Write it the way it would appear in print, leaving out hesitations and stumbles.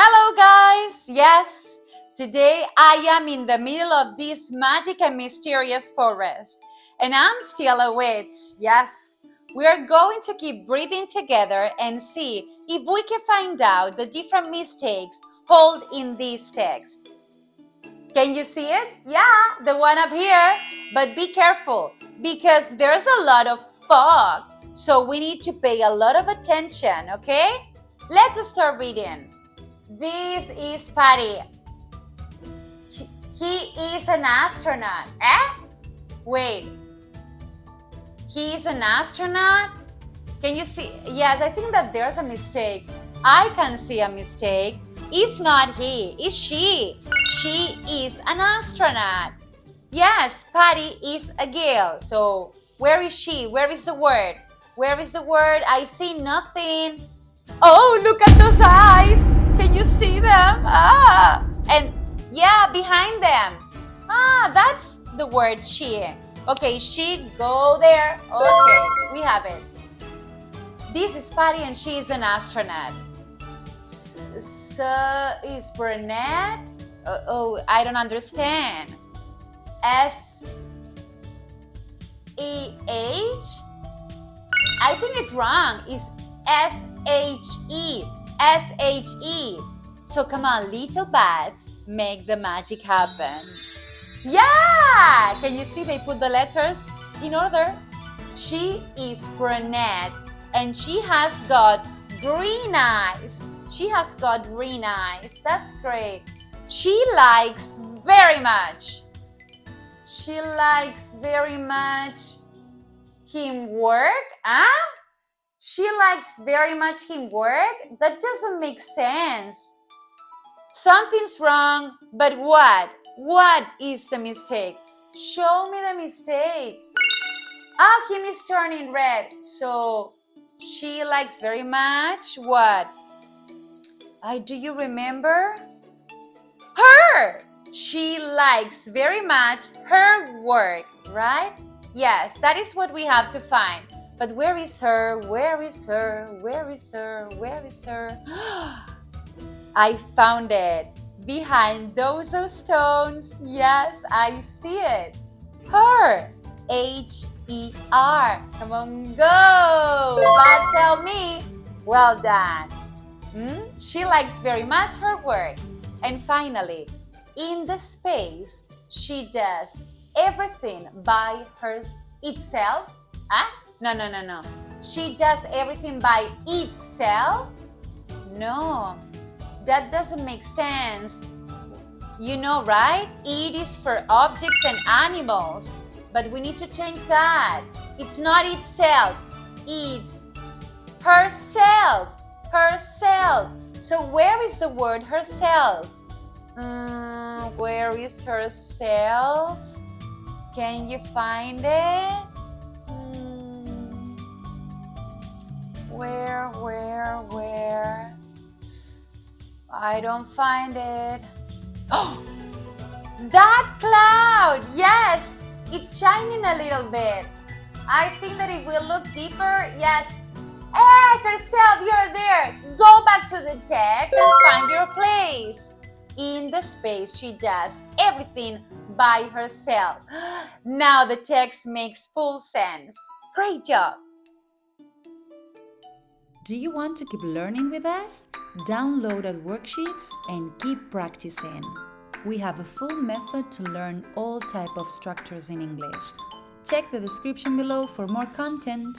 Hello guys! Yes, today I am in the middle of this magic and mysterious forest and I'm still a witch. Yes, we are going to keep breathing together and see if we can find out the different mistakes held in this text. Can you see it? Yeah, the one up here. But be careful because there's a lot of fog. So we need to pay a lot of attention, okay? Let's start reading. This is Patty. He is an astronaut. Wait. He is an astronaut? Can you see? Yes, I think that there's a mistake. I can see a mistake. It's not he, it's she. She is an astronaut. Yes, Patty is a girl. So, where is she? Where is the word? Where is the word? I see nothing. Oh, look at those eyes. Can you see them? And yeah, behind them. That's the word she. Okay, she, go there. Okay, we have it. This is Patty and she is an astronaut. So is brunette? I don't understand. S-E-H? I think it's wrong. It's S-H-E. S-H-E. So come on, little bats, make the magic happen. Yeah! Can you see they put the letters in order? She is brunette and she has got green eyes. She has got green eyes. That's great. She likes very much. She likes very much him work. She likes very much him work? That doesn't make sense. Something's wrong, but what? What is the mistake? Show me the mistake. Him is turning red. So, she likes very much what? Do you remember? Her! She likes very much her work, right? Yes, that is what we have to find. But where is her? Where is her? Where is her? Where is her? I found it. Behind those stones. Yes, I see it. Her. H-E-R. Come on, go. But tell me. Well done. She likes very much her work. And finally, in the space, she does everything by itself. No. She does everything by itself? No, that doesn't make sense. You know, right? It is for objects and animals. But we need to change that. It's not itself. It's herself. Herself. So where is the word herself? Where is herself? Can you find it? Where? I don't find it. Oh! That cloud! Yes! It's shining a little bit. I think that if we look deeper, yes. Hey, herself, you're there. Go back to the text and find your place. In the space, she does everything by herself. Now the text makes full sense. Great job. Do you want to keep learning with us? Download our worksheets and keep practicing. We have a full method to learn all type of structures in English. Check the description below for more content.